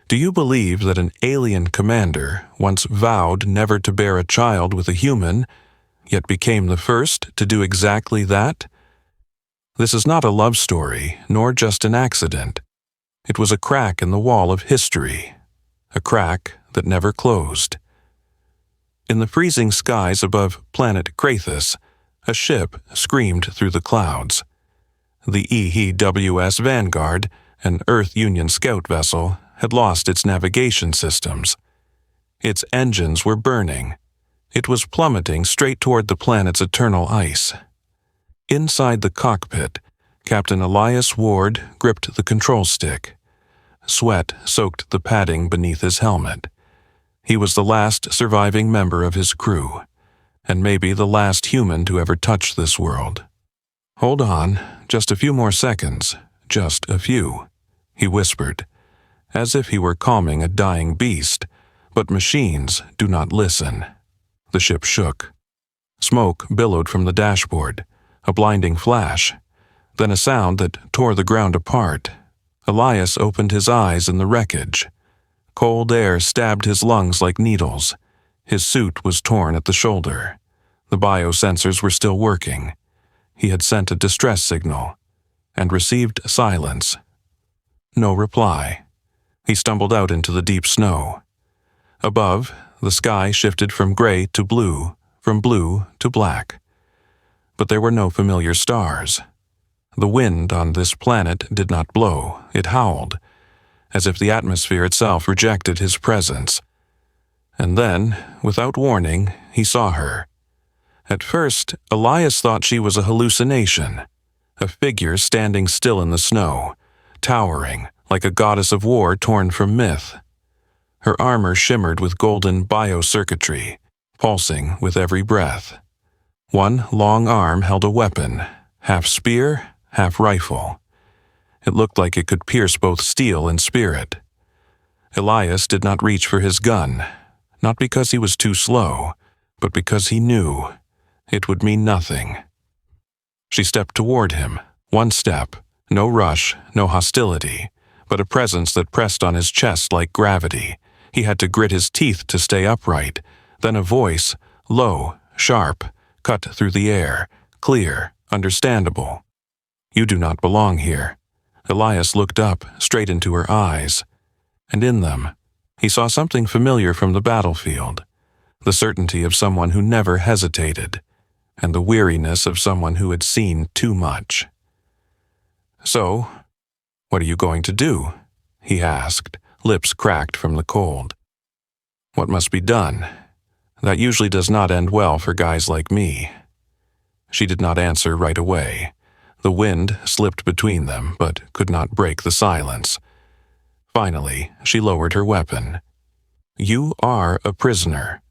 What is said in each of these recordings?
Do you believe that an alien commander once vowed never to bear a child with a human, yet became the first to do exactly that? This is not a love story, nor just an accident. It was a crack in the wall of history, a crack that never closed. In the freezing skies above planet Craythis, a ship screamed through the clouds. The EHWS Vanguard, an Earth Union scout vessel, had lost its navigation systems. Its engines were burning. It was plummeting straight toward the planet's eternal ice. Inside the cockpit, Captain Elias Ward gripped the control stick. Sweat soaked the padding beneath his helmet. He was the last surviving member of his crew, and maybe the last human to ever touch this world. "Hold on, just a few more seconds, just a few," he whispered, as if he were calming a dying beast, but machines do not listen. The ship shook. Smoke billowed from the dashboard, a blinding flash, then a sound that tore the ground apart. Elias opened his eyes in the wreckage. Cold air stabbed his lungs like needles. His suit was torn at the shoulder. The biosensors were still working. He had sent a distress signal and received silence. No reply. He stumbled out into the deep snow. Above, the sky shifted from gray to blue, from blue to black. But there were no familiar stars. The wind on this planet did not blow, it howled, as if the atmosphere itself rejected his presence. And then, without warning, he saw her. At first, Elias thought she was a hallucination, a figure standing still in the snow, towering like a goddess of war torn from myth. Her armor shimmered with golden biocircuitry, pulsing with every breath. One long arm held a weapon, half spear, half rifle. It looked like it could pierce both steel and spirit. Elias did not reach for his gun, not because he was too slow, but because he knew it would mean nothing. She stepped toward him, one step, no rush, no hostility, but a presence that pressed on his chest like gravity. He had to grit his teeth to stay upright. Then a voice, low, sharp, cut through the air, clear, understandable. "You do not belong here." Elias looked up, straight into her eyes, and in them, he saw something familiar from the battlefield, the certainty of someone who never hesitated, and the weariness of someone who had seen too much. "So, what are you going to do?" he asked, lips cracked from the cold. "What must be done? That usually does not end well for guys like me." She did not answer right away. The wind slipped between them, but could not break the silence. Finally, she lowered her weapon. "You are a prisoner,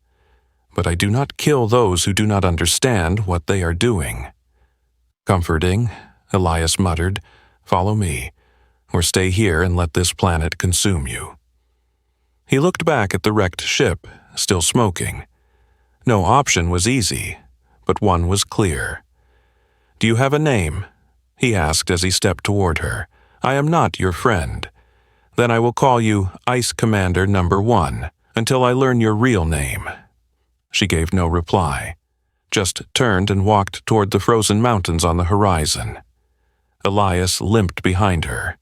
but I do not kill those who do not understand what they are doing." Comforting, Elias muttered, "Follow me, or stay here and let this planet consume you." He looked back at the wrecked ship, still smoking. No option was easy, but one was clear. "Do you have a name?" he asked as he stepped toward her. "I am not your friend. Then I will call you Ice Commander Number 1 until I learn your real name." She gave no reply, just turned and walked toward the frozen mountains on the horizon. Elias limped behind her,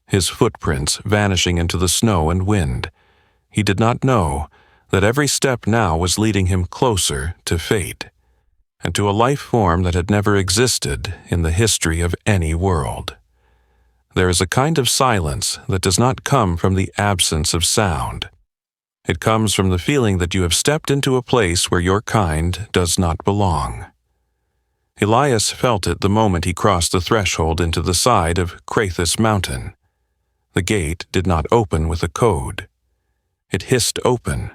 his footprints vanishing into the snow and wind. He did not know that every step now was leading him closer to fate, and to a life form that had never existed in the history of any world. There is a kind of silence that does not come from the absence of sound. It comes from the feeling that you have stepped into a place where your kind does not belong. Elias felt it the moment he crossed the threshold into the side of Craythis Mountain. The gate did not open with a code. It hissed open,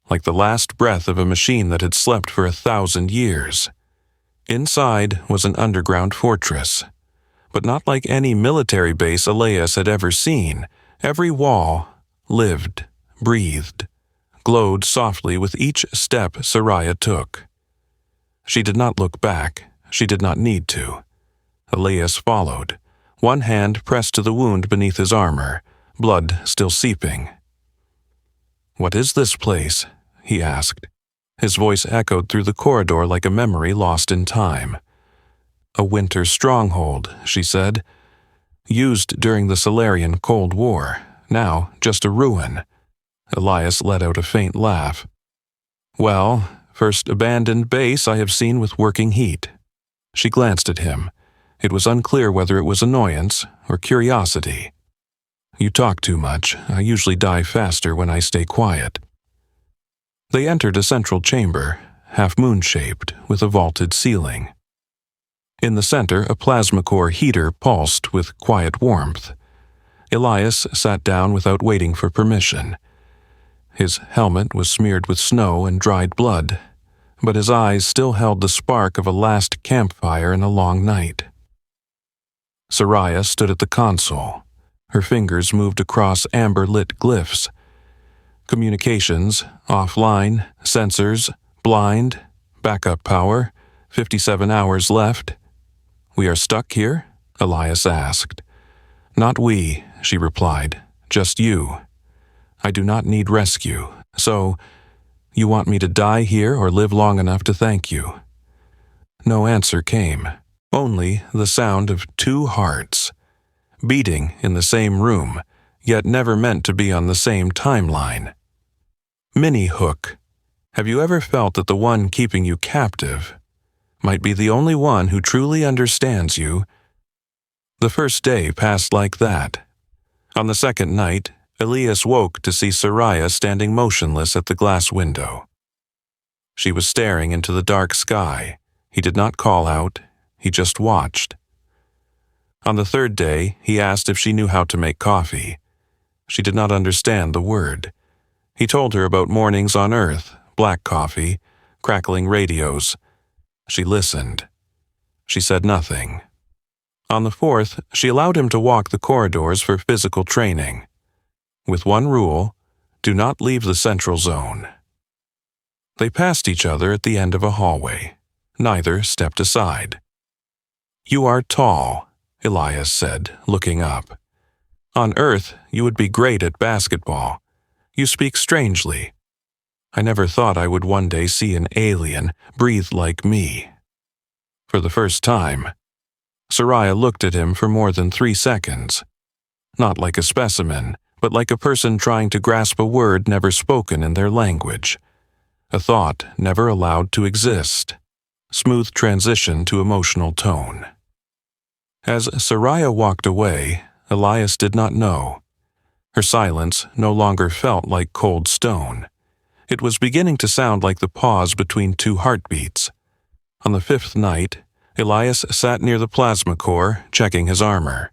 like the last breath of a machine that had slept for 1,000 years. Inside was an underground fortress, but not like any military base Elias had ever seen. Every wall lived, breathed, glowed softly with each step Soraya took. She did not look back. She did not need to. Elias followed, one hand pressed to the wound beneath his armor, blood still seeping. "What is this place?" he asked. His voice echoed through the corridor like a memory lost in time. "A winter stronghold," she said. "Used during the Solarian Cold War, now just a ruin." Elias let out a faint laugh. "Well, first abandoned base I have seen with working heat." She glanced at him. It was unclear whether it was annoyance or curiosity. "You talk too much. I usually die faster when I stay quiet." They entered a central chamber, half-moon-shaped, with a vaulted ceiling. In the center, a plasma core heater pulsed with quiet warmth. Elias sat down without waiting for permission. His helmet was smeared with snow and dried blood, but his eyes still held the spark of a last campfire in a long night. Soraya stood at the console. Her fingers moved across amber-lit glyphs. Communications, offline, sensors, blind, backup power, 57 hours left. "We are stuck here?" Elias asked. "Not we," she replied, "just you. I do not need rescue, so you want me to die here or live long enough to thank you?" No answer came, only the sound of two hearts, beating in the same room, yet never meant to be on the same timeline. Mini-hook. Have you ever felt that the one keeping you captive might be the only one who truly understands you? The first day passed like that. On the second night, Elias woke to see Soraya standing motionless at the glass window. She was staring into the dark sky. He did not call out, he just watched. On the third day, he asked if she knew how to make coffee. She did not understand the word. He told her about mornings on Earth, black coffee, crackling radios. She listened. She said nothing. On the fourth, she allowed him to walk the corridors for physical training. With one rule, do not leave the central zone. They passed each other at the end of a hallway. Neither stepped aside. "You are tall," Elias said, looking up. "On Earth, you would be great at basketball. You speak strangely. I never thought I would one day see an alien breathe like me." For the first time, Soraya looked at him for more than 3 seconds. Not like a specimen, but like a person trying to grasp a word never spoken in their language. A thought never allowed to exist. Smooth transition to emotional tone. As Soraya walked away, Elias did not know. Her silence no longer felt like cold stone. It was beginning to sound like the pause between two heartbeats. On the 5th night, Elias sat near the plasma core, checking his armor.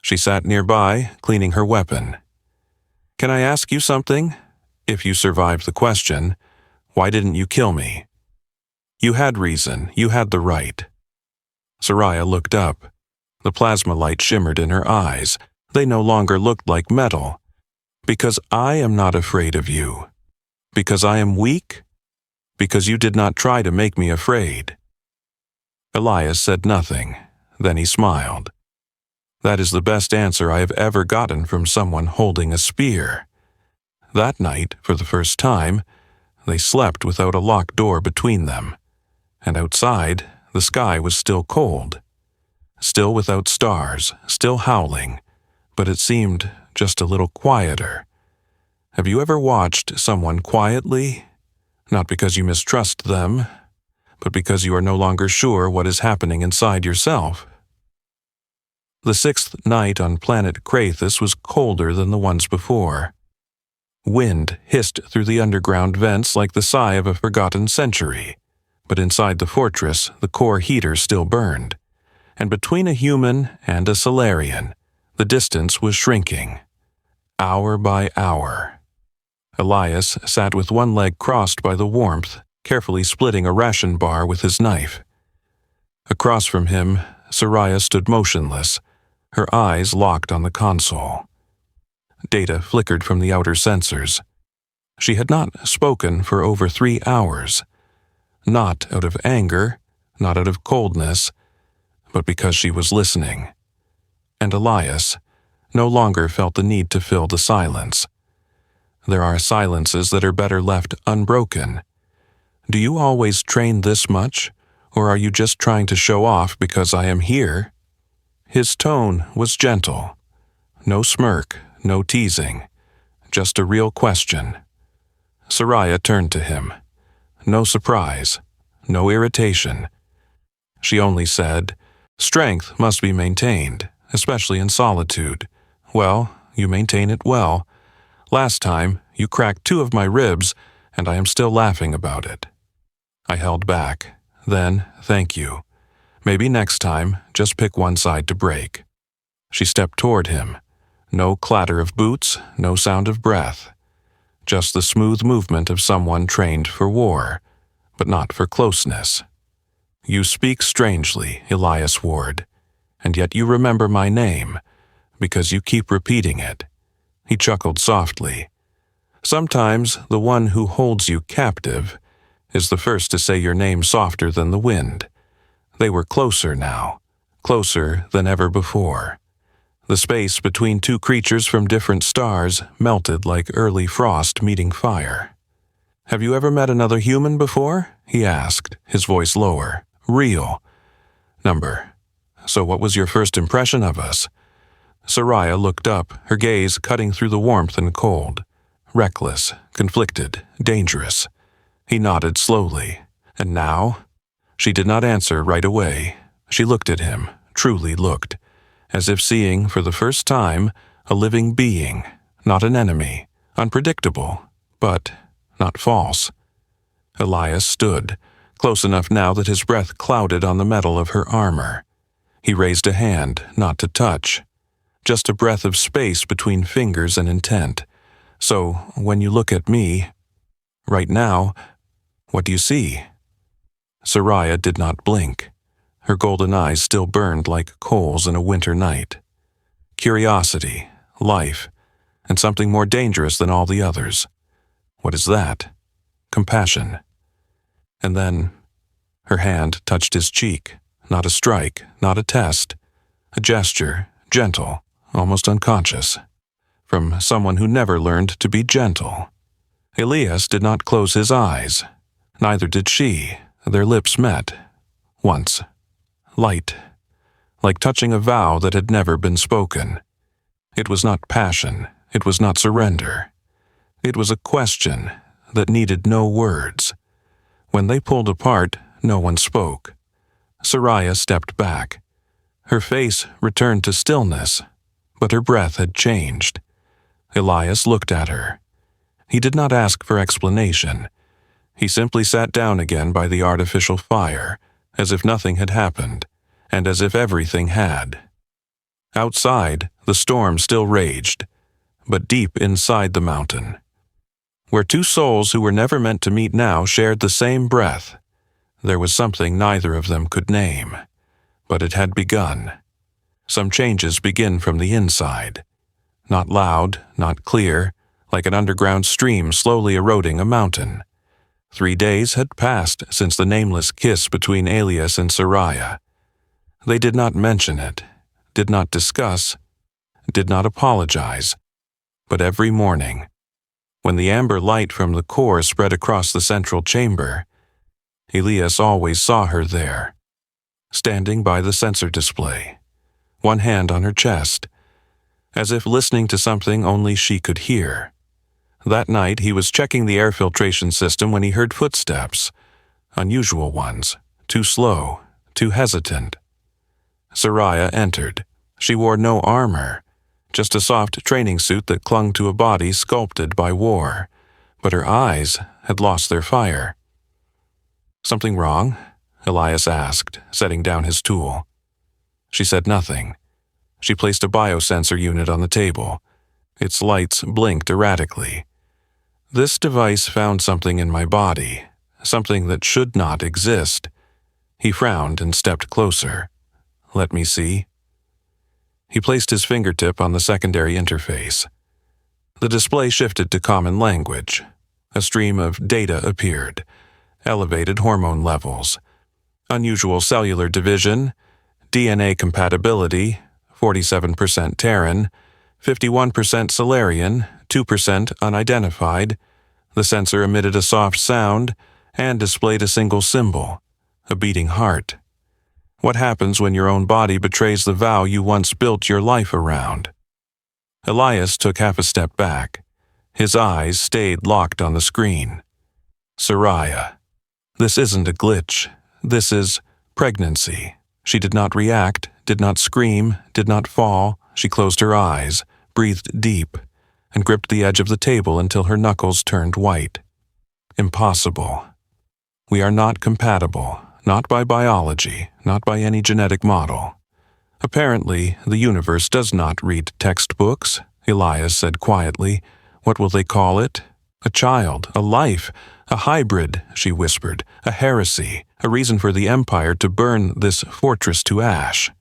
She sat nearby, cleaning her weapon. "Can I ask you something? If you survived the question, why didn't you kill me?" "You had reason. You had the right." Soraya looked up. The plasma light shimmered in her eyes. They no longer looked like metal. "Because I am not afraid of you. Because I am weak. Because you did not try to make me afraid." Elias said nothing. Then he smiled. "That is the best answer I have ever gotten from someone holding a spear." That night, for the first time, they slept without a locked door between them. And outside, the sky was still cold. Still without stars, still howling, but it seemed just a little quieter. Have you ever watched someone quietly? Not because you mistrust them, but because you are no longer sure what is happening inside yourself. The 6th night on planet Craythis was colder than the ones before. Wind hissed through the underground vents like the sigh of a forgotten century, but inside the fortress the core heater still burned, and between a human and a Solarian, the distance was shrinking. Hour by hour. Elias sat with one leg crossed by the warmth, carefully splitting a ration bar with his knife. Across from him, Soraya stood motionless, her eyes locked on the console. Data flickered from the outer sensors. She had not spoken for over 3 hours. Not out of anger, not out of coldness, but because she was listening. And Elias no longer felt the need to fill the silence. There are silences that are better left unbroken. Do you always train this much, or are you just trying to show off because I am here? His tone was gentle. No smirk, no teasing. Just a real question. Soraya turned to him. No surprise, no irritation. She only said, "Strength must be maintained, especially in solitude. Well, you maintain it well. Last time, you cracked 2 of my ribs, and I am still laughing about it." I held back. Then, "Thank you. Maybe next time, just pick one side to break." She stepped toward him. No clatter of boots, no sound of breath. Just the smooth movement of someone trained for war, but not for closeness. "You speak strangely, Elias Ward, and yet you remember my name, because you keep repeating it." He chuckled softly. "Sometimes the one who holds you captive is the first to say your name softer than the wind." They were closer now, closer than ever before. The space between 2 creatures from different stars melted like early frost meeting fire. "Have you ever met another human before?" he asked, his voice lower. "Real." "Number. So what was your first impression of us?" Soraya looked up, her gaze cutting through the warmth and cold. Reckless, conflicted, dangerous. He nodded slowly. "And now?" She did not answer right away. She looked at him, truly looked, as if seeing for the first time a living being, not an enemy, unpredictable, but not false. Elias stood, close enough now that his breath clouded on the metal of her armor. He raised a hand, not to touch. Just a breath of space between fingers and intent. "So, when you look at me, right now, what do you see?" Soraya did not blink. Her golden eyes still burned like coals in a winter night. Curiosity, life, and something more dangerous than all the others. What is that? Compassion. And then, her hand touched his cheek. Not a strike, not a test. A gesture, gentle, almost unconscious. From someone who never learned to be gentle. Elias did not close his eyes. Neither did she. Their lips met. Once. Light. Like touching a vow that had never been spoken. It was not passion. It was not surrender. It was a question that needed no words. When they pulled apart, no one spoke. Soraya stepped back. Her face returned to stillness, but her breath had changed. Elias looked at her. He did not ask for explanation. He simply sat down again by the artificial fire, as if nothing had happened, and as if everything had. Outside, the storm still raged, but deep inside the mountain, where 2 souls who were never meant to meet now shared the same breath, there was something neither of them could name. But it had begun. Some changes begin from the inside. Not loud, not clear, like an underground stream slowly eroding a mountain. 3 days had passed since the nameless kiss between Elias and Soraya. They did not mention it, did not discuss, did not apologize. But every morning, when the amber light from the core spread across the central chamber, Elias always saw her there, standing by the sensor display, one hand on her chest, as if listening to something only she could hear. That night he was checking the air filtration system when he heard footsteps, unusual ones, too slow, too hesitant. Soraya entered. She wore no armor, just a soft training suit that clung to a body sculpted by war, but her eyes had lost their fire. "Something wrong?" Elias asked, setting down his tool. She said nothing. She placed a biosensor unit on the table. Its lights blinked erratically. "This device found something in my body, something that should not exist." He frowned and stepped closer. "Let me see." He placed his fingertip on the secondary interface. The display shifted to common language. A stream of data appeared. Elevated hormone levels. Unusual cellular division. DNA compatibility. 47% Terran. 51% Solarian. 2% unidentified. The sensor emitted a soft sound and displayed a single symbol, a beating heart. What happens when your own body betrays the vow you once built your life around? Elias took half a step back. His eyes stayed locked on the screen. Soraya. This isn't a glitch. This is pregnancy. She did not react, did not scream, did not fall. She closed her eyes, breathed deep, and gripped the edge of the table until her knuckles turned white. Impossible. We are not compatible, not by biology, not by any genetic model. Apparently, the universe does not read textbooks, Elias said quietly. What will they call it? A child, a life, a hybrid, she whispered, a heresy, a reason for the Empire to burn this fortress to ash.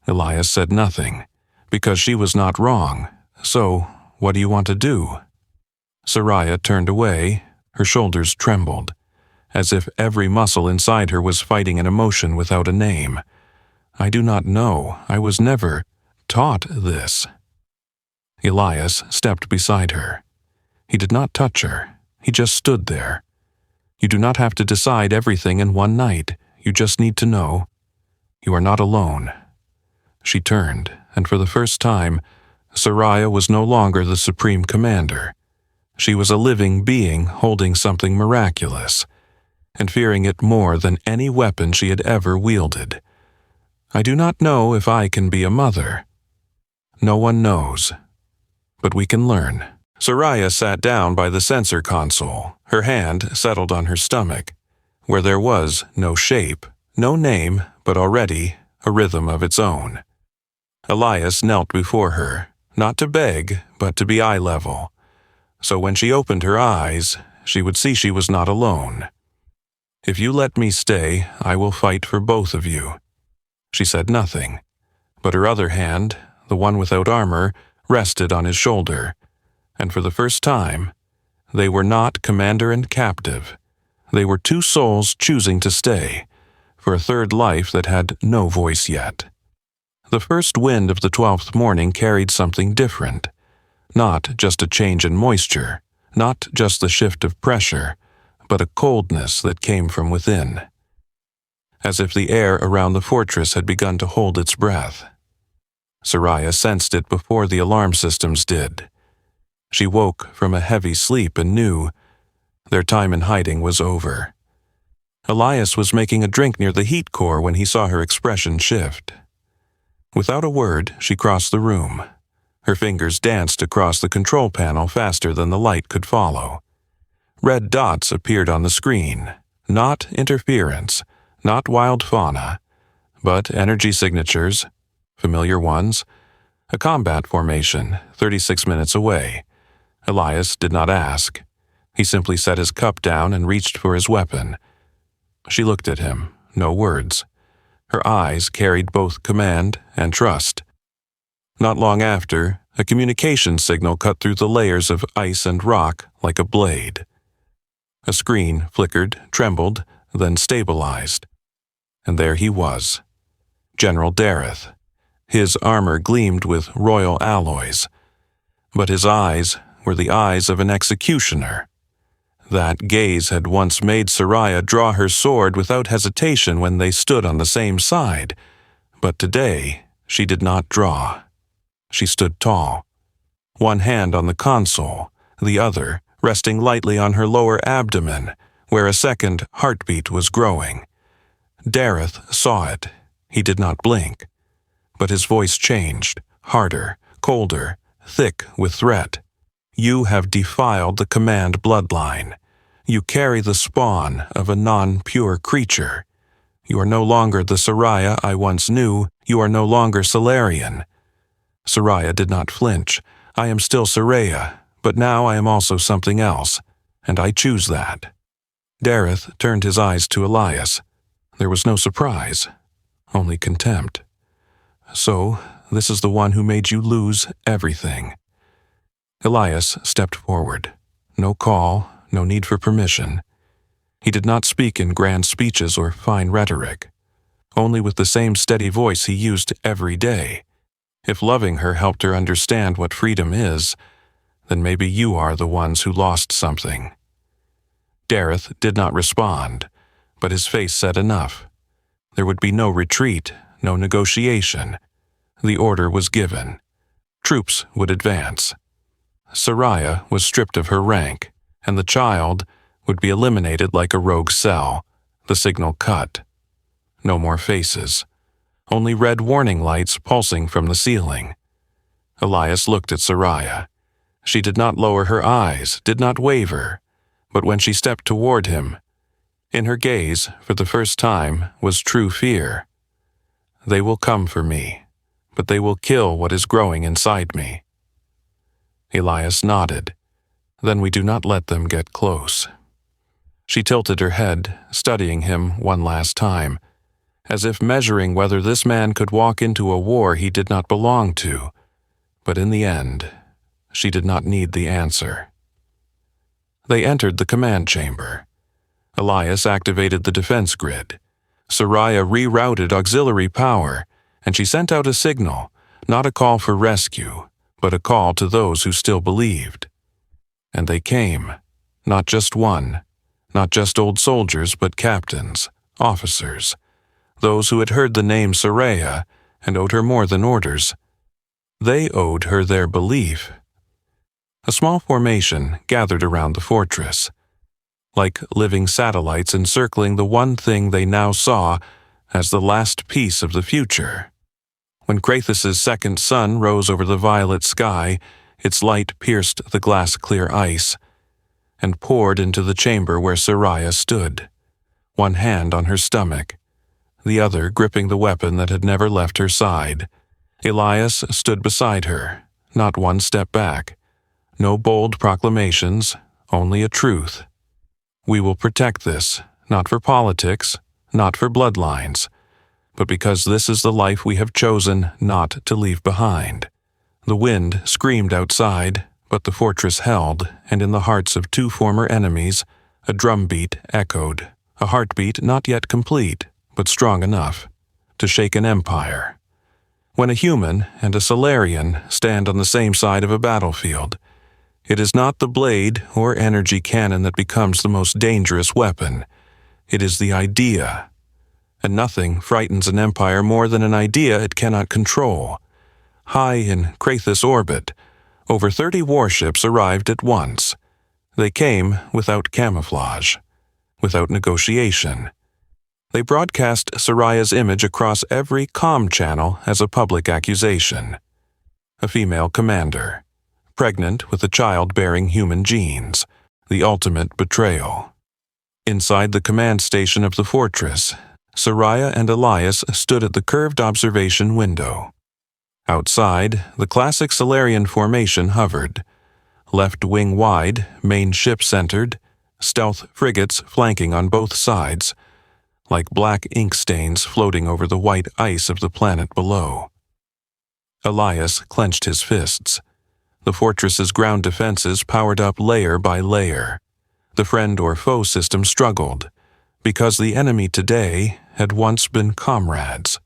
Elias said nothing, because she was not wrong. So, what do you want to do? Soraya turned away. Her shoulders trembled, as if every muscle inside her was fighting an emotion without a name. I do not know. I was never taught this. Elias stepped beside her. He did not touch her. He just stood there. You do not have to decide everything in one night. You just need to know. You are not alone. She turned, and for the first time, Soraya was no longer the supreme commander. She was a living being holding something miraculous, and fearing it more than any weapon she had ever wielded. I do not know if I can be a mother. No one knows. But we can learn. Soraya sat down by the sensor console. Her hand settled on her stomach, where there was no shape, no name, but already a rhythm of its own. Elias knelt before her, not to beg, but to be eye level. So when she opened her eyes, she would see she was not alone. If you let me stay, I will fight for both of you. She said nothing, but her other hand, the one without armor, rested on his shoulder, and for the first time, they were not commander and captive. They were two souls choosing to stay, for a third life that had no voice yet. The first wind of the 12th morning carried something different. Not just a change in moisture, not just the shift of pressure, but a coldness that came from within. As if the air around the fortress had begun to hold its breath. Soraya sensed it before the alarm systems did. She woke from a heavy sleep and knew their time in hiding was over. Elias was making a drink near the heat core when he saw her expression shift. Without a word, she crossed the room. Her fingers danced across the control panel faster than the light could follow. Red dots appeared on the screen. Not interference, not wild fauna, but energy signatures, familiar ones. A combat formation, 36 minutes away. Elias did not ask. He simply set his cup down and reached for his weapon. She looked at him, no words. Her eyes carried both command and trust. Not long after, a communication signal cut through the layers of ice and rock like a blade. A screen flickered, trembled, then stabilized. And there he was, General Dareth. His armor gleamed with royal alloys, but his eyes were the eyes of an executioner. That gaze had once made Soraya draw her sword without hesitation when they stood on the same side, but today she did not draw. She stood tall, one hand on the console, the other resting lightly on her lower abdomen, where a second heartbeat was growing. Dareth saw it. He did not blink, but his voice changed, harder, colder, thick with threat. You have defiled the command bloodline. You carry the spawn of a non-pure creature. You are no longer the Soraya I once knew. You are no longer Solarian. Soraya did not flinch. I am still Soraya, but now I am also something else, and I choose that. Dareth turned his eyes to Elias. There was no surprise, only contempt. So, this is the one who made you lose everything. Elias stepped forward. No call, no need for permission. He did not speak in grand speeches or fine rhetoric, only with the same steady voice he used every day. If loving her helped her understand what freedom is, then maybe you are the ones who lost something." Dareth did not respond, but his face said enough. There would be no retreat, no negotiation. The order was given. Troops would advance. Soraya was stripped of her rank, and the child would be eliminated like a rogue cell, the signal cut. No more faces. Only red warning lights pulsing from the ceiling. Elias looked at Soraya. She did not lower her eyes, did not waver, but when she stepped toward him, in her gaze, for the first time, was true fear. "They will come for me, but they will kill what is growing inside me." Elias nodded. "Then we do not let them get close." She tilted her head, studying him one last time, as if measuring whether this man could walk into a war he did not belong to. But in the end, she did not need the answer. They entered the command chamber. Elias activated the defense grid. Soraya rerouted auxiliary power, and she sent out a signal, not a call for rescue, but a call to those who still believed. And they came, not just one, not just old soldiers, but captains, officers, those who had heard the name Soraya and owed her more than orders. They owed her their belief. A small formation gathered around the fortress, like living satellites encircling the one thing they now saw as the last piece of the future. When Craythis' second sun rose over the violet sky, its light pierced the glass-clear ice and poured into the chamber where Soraya stood, one hand on her stomach, the other gripping the weapon that had never left her side. Elias stood beside her, not one step back. No bold proclamations, only a truth. We will protect this, not for politics, not for bloodlines, but because this is the life we have chosen not to leave behind. The wind screamed outside, but the fortress held, and in the hearts of two former enemies, a drumbeat echoed, a heartbeat not yet complete, but strong enough to shake an empire. When a human and a Solarian stand on the same side of a battlefield, it is not the blade or energy cannon that becomes the most dangerous weapon. It is the idea. And nothing frightens an empire more than an idea it cannot control. High in Craythis orbit, over 30 warships arrived at once. They came without camouflage, without negotiation. They broadcast Soraya's image across every comm channel as a public accusation. A female commander, pregnant with a child bearing human genes, the ultimate betrayal. Inside the command station of the fortress, Soraya and Elias stood at the curved observation window. Outside, the classic Solarian formation hovered, left wing wide, main ship centered, stealth frigates flanking on both sides, like black ink stains floating over the white ice of the planet below. Elias clenched his fists. The fortress's ground defenses powered up layer by layer. The friend or foe system struggled, because the enemy today had once been comrades.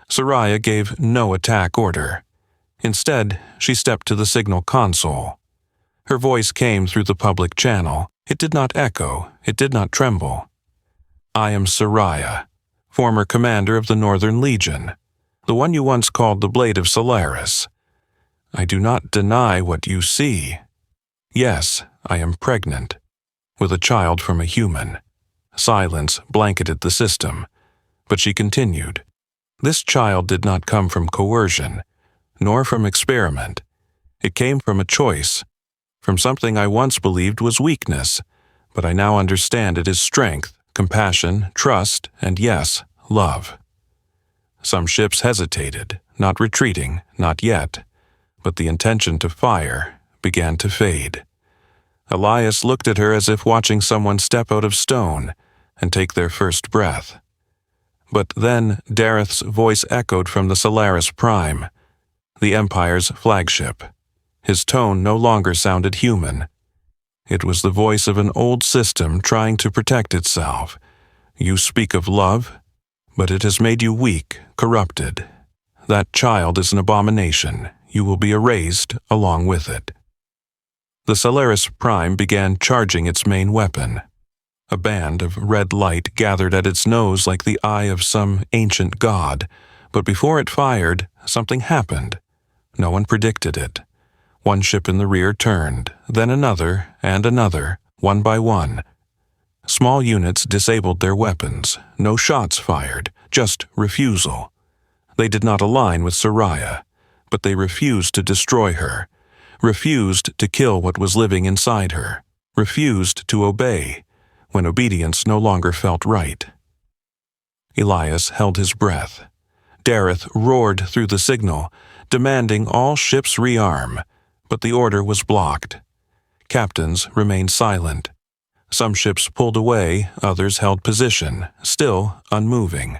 Soraya gave no attack order. Instead, she stepped to the signal console. Her voice came through the public channel. It did not echo, it did not tremble. "I am Soraya, former commander of the Northern Legion, the one you once called the Blade of Solaris. I do not deny what you see. Yes, I am pregnant, with a child from a human." Silence blanketed the system, but she continued. "This child did not come from coercion, nor from experiment. It came from a choice, from something I once believed was weakness, but I now understand it is strength, compassion, trust, and yes, love." Some ships hesitated, not retreating, not yet, but the intention to fire began to fade. Elias looked at her as if watching someone step out of stone and take their first breath. But then Dareth's voice echoed from the Solaris Prime, the Empire's flagship. His tone no longer sounded human. It was the voice of an old system trying to protect itself. "You speak of love, but it has made you weak, corrupted. That child is an abomination. You will be erased along with it." The Solaris Prime began charging its main weapon. A band of red light gathered at its nose like the eye of some ancient god, but before it fired, something happened. No one predicted it. One ship in the rear turned, then another and another, one by one. Small units disabled their weapons, no shots fired, just refusal. They did not align with Soraya, but they refused to destroy her, refused to kill what was living inside her, refused to obey, when obedience no longer felt right. Elias held his breath. Dareth roared through the signal, demanding all ships rearm, but the order was blocked. Captains remained silent. Some ships pulled away, others held position, still unmoving.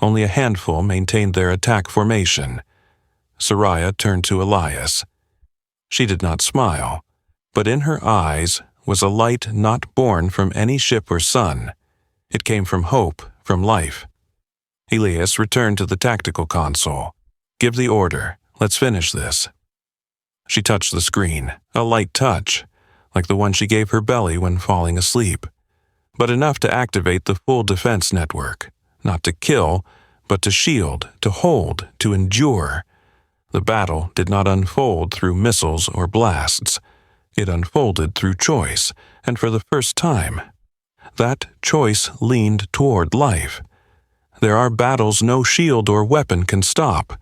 Only a handful maintained their attack formation. Soraya turned to Elias. She did not smile, but in her eyes was a light not born from any ship or sun. It came from hope, from life. Elias returned to the tactical console. "Give the order. Let's finish this." She touched the screen, a light touch, like the one she gave her belly when falling asleep, but enough to activate the full defense network, not to kill, but to shield, to hold, to endure. The battle did not unfold through missiles or blasts. It unfolded through choice, and for the first time, that choice leaned toward life. There are battles no shield or weapon can stop,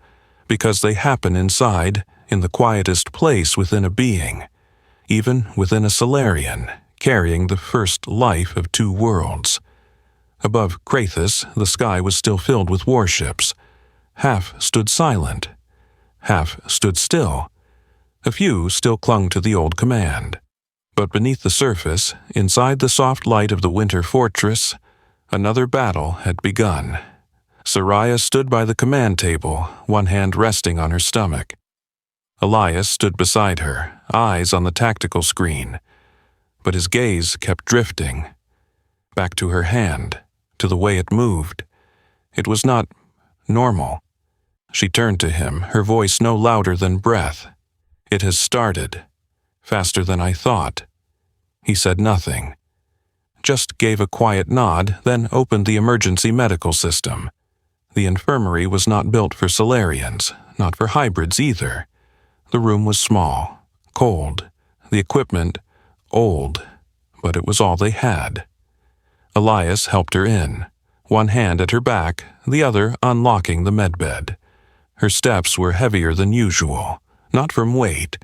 because they happen inside, in the quietest place within a being, even within a Solarian, carrying the first life of two worlds. Above Craythis, the sky was still filled with warships. Half stood silent. Half stood still. A few still clung to the old command. But beneath the surface, inside the soft light of the winter fortress, another battle had begun. Soraya stood by the command table, one hand resting on her stomach. Elias stood beside her, eyes on the tactical screen. But his gaze kept drifting. Back to her hand, to the way it moved. It was not normal. She turned to him, her voice no louder than breath. "It has started. Faster than I thought." He said nothing. Just gave a quiet nod, then opened the emergency medical system. The infirmary was not built for Solarians, not for hybrids either. The room was small, cold, the equipment old, but it was all they had. Elias helped her in, one hand at her back, the other unlocking the medbed. Her steps were heavier than usual, not from weight,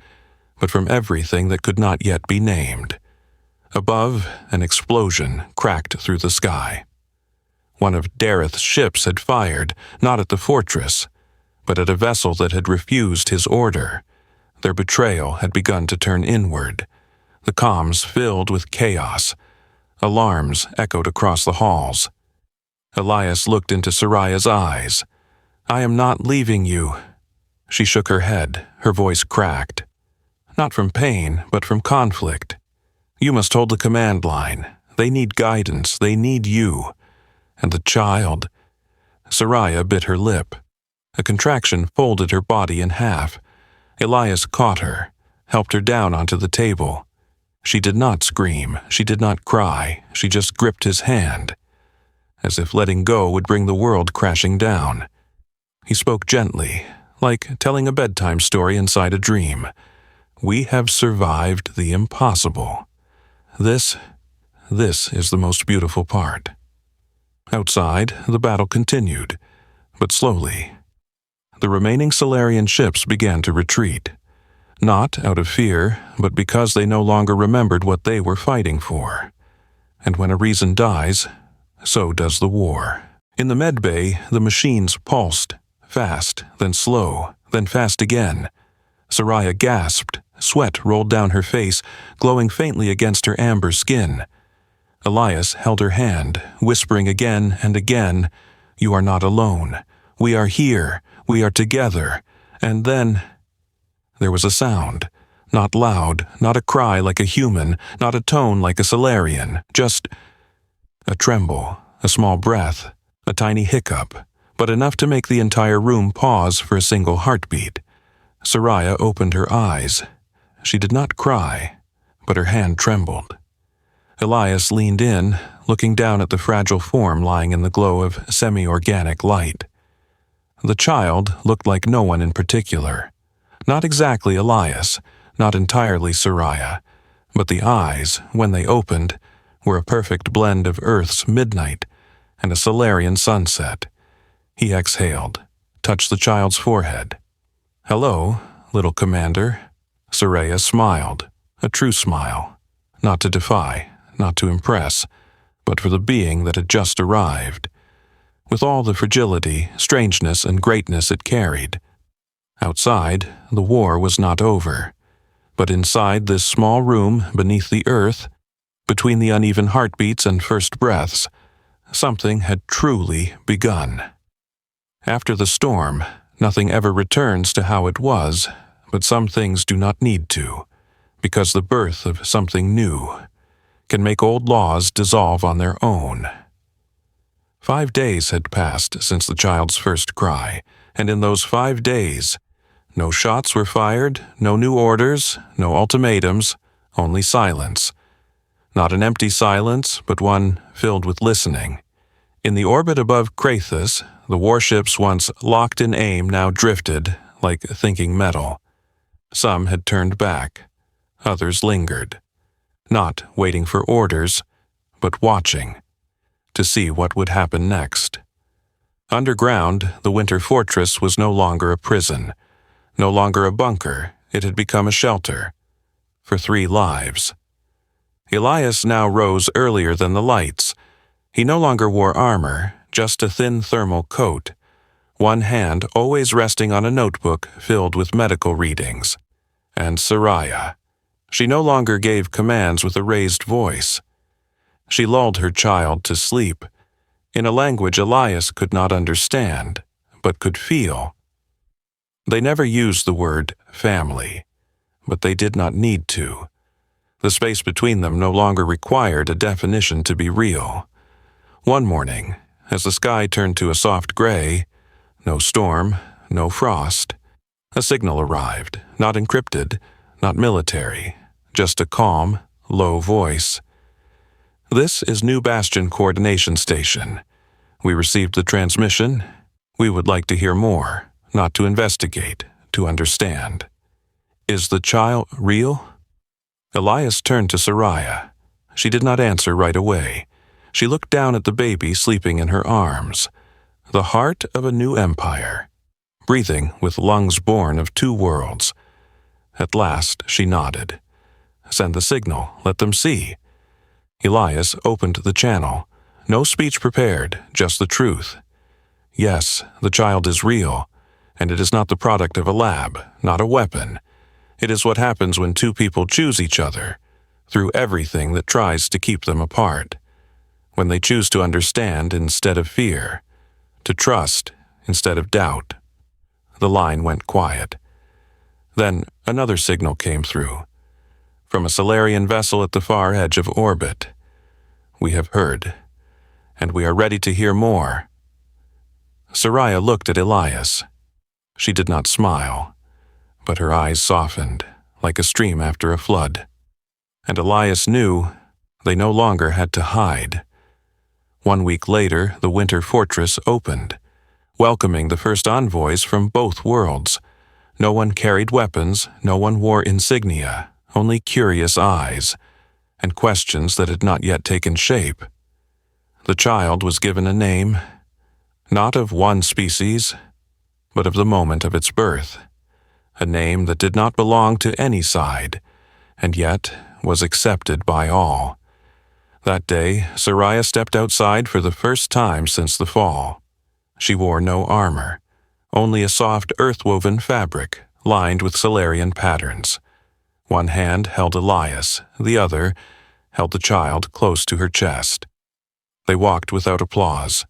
but from everything that could not yet be named. Above, an explosion cracked through the sky. One of Dareth's ships had fired, not at the fortress, but at a vessel that had refused his order. Their betrayal had begun to turn inward. The comms filled with chaos. Alarms echoed across the halls. Elias looked into Soraya's eyes. "I am not leaving you." She shook her head, her voice cracked. "Not from pain, but from conflict. You must hold the command line. They need guidance. They need you. And the child." Soraya bit her lip. A contraction folded her body in half. Elias caught her, helped her down onto the table. She did not scream. She did not cry. She just gripped his hand, as if letting go would bring the world crashing down. He spoke gently, like telling a bedtime story inside a dream. "We have survived the impossible. This is the most beautiful part." Outside, the battle continued, but slowly. The remaining Solarian ships began to retreat, not out of fear, but because they no longer remembered what they were fighting for. And when a reason dies, so does the war. In the medbay, the machines pulsed, fast, then slow, then fast again. Soraya gasped, sweat rolled down her face, glowing faintly against her amber skin. Elias held her hand, whispering again and again, "You are not alone. We are here. We are together." And then there was a sound, not loud, not a cry like a human, not a tone like a Solarian, just a tremble, a small breath, a tiny hiccup, but enough to make the entire room pause for a single heartbeat. Soraya opened her eyes. She did not cry, but her hand trembled. Elias leaned in, looking down at the fragile form lying in the glow of semi-organic light. The child looked like no one in particular. Not exactly Elias, not entirely Soraya, but the eyes, when they opened, were a perfect blend of Earth's midnight and a Solarian sunset. He exhaled, touched the child's forehead. "Hello, little commander." Soraya smiled, a true smile, not to defy, not to impress, but for the being that had just arrived, with all the fragility, strangeness, and greatness it carried. Outside, the war was not over, but inside this small room beneath the earth, between the uneven heartbeats and first breaths, something had truly begun. After the storm, nothing ever returns to how it was, but some things do not need to, because the birth of something new can make old laws dissolve on their own. 5 days had passed since the child's first cry, and in those 5 days, no shots were fired, no new orders, no ultimatums, only silence. Not an empty silence, but one filled with listening. In the orbit above Craythis, the warships once locked in aim now drifted, like thinking metal. Some had turned back, others lingered, not waiting for orders, but watching, to see what would happen next. Underground, the winter fortress was no longer a prison, no longer a bunker. It had become a shelter for 3 lives. Elias now rose earlier than the lights. He no longer wore armor, just a thin thermal coat, one hand always resting on a notebook filled with medical readings. And Soraya. She no longer gave commands with a raised voice. She lulled her child to sleep, in a language Elias could not understand, but could feel. They never used the word family, but they did not need to. The space between them no longer required a definition to be real. One morning, as the sky turned to a soft gray, no storm, no frost, a signal arrived, not encrypted, not military, just a calm, low voice. "This is New Bastion Coordination Station. We received the transmission. We would like to hear more, not to investigate, to understand. Is the child real?" Elias turned to Soraya. She did not answer right away. She looked down at the baby sleeping in her arms, the heart of a new empire, breathing with lungs born of 2 worlds. At last she nodded. "Send the signal, let them see." Elias opened the channel. No speech prepared, just the truth. Yes, the child is real, and it is not the product of a lab, not a weapon. It is what happens when 2 people choose each other, through everything that tries to keep them apart. When they choose to understand instead of fear, to trust instead of doubt. The line went quiet. Then another signal came through, from a Solarian vessel at the far edge of orbit. "We have heard, and we are ready to hear more." Soraya looked at Elias. She did not smile, but her eyes softened, like a stream after a flood. And Elias knew they no longer had to hide. 1 week later, the winter fortress opened, welcoming the first envoys from both worlds. No one carried weapons, no one wore insignia, only curious eyes, and questions that had not yet taken shape. The child was given a name, not of one species, but of the moment of its birth, a name that did not belong to any side, and yet was accepted by all. That day, Soraya stepped outside for the first time since the fall. She wore no armor, only a soft earth-woven fabric lined with Solarian patterns. One hand held Elias, the other held the child close to her chest. They walked without applause.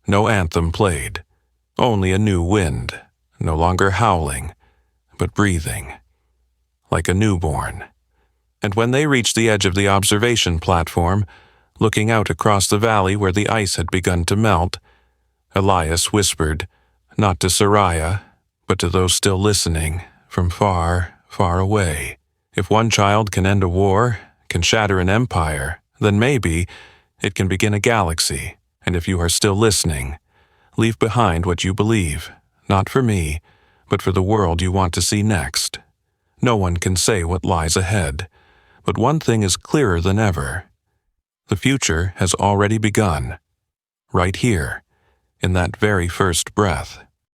No anthem played, only a new wind, no longer howling, but breathing, like a newborn. And when they reached the edge of the observation platform, looking out across the valley where the ice had begun to melt, Elias whispered, not to Soraya, but to those still listening from far, far away, If one child can end a war, can shatter an empire, then maybe it can begin a galaxy. And if you are still listening, leave behind what you believe, not for me, but for the world you want to see next. No one can say what lies ahead, but one thing is clearer than ever. The future has already begun, right here, in that very first breath.